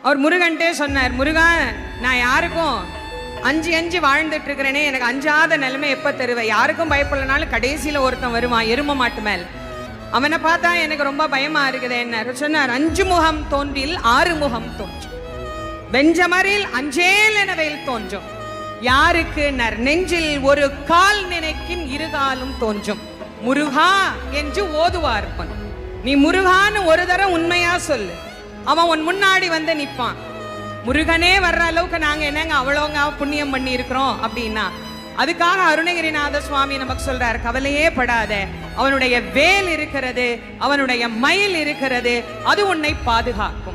அவர் முருகன்ட்டே சொன்னார், முருகன் நான் யாருக்கும் அஞ்சு வாழ்ந்துட்டு இருக்கிறேனே, எனக்கு அஞ்சாத நிலைமை எப்ப தருவேன்? யாருக்கும் பயப்படலனாலும் கடைசியில ஒருத்தன் வருவான் எரும மாட்டு மேல், அவனை பார்த்தா எனக்கு ரொம்ப பயமா இருக்குது என்ன சொன்னார். 5 முகம் தோன்றில் 6 முகம் தோன்றும், வெஞ்சமரில் அஞ்சேல் எனவேல் தோன்றும். யாருக்கு நெஞ்சில் ஒரு கால் நினைக்கின் 2 காலும் தோன்றும். முருகா என்று ஓதுவார். நீ முருகான்னு ஒரு தரம் உண்மையா சொல்லு, அவன் உன் முன்னாடி வந்து நிப்பான். முருகனே வர்ற அளவுக்கு நாங்க என்னங்க அவ்வளோங்க புண்ணியம் பண்ணி இருக்கிறோம் அப்படின்னா, அதுக்காக அருணகிரிநாத சுவாமி நமக்கு சொல்றாரு, கவலையே படாத, அவனுடைய வேல் இருக்கிறது, அவனுடைய மயில் இருக்கிறது, அது உன்னை பாதுகாக்கும்.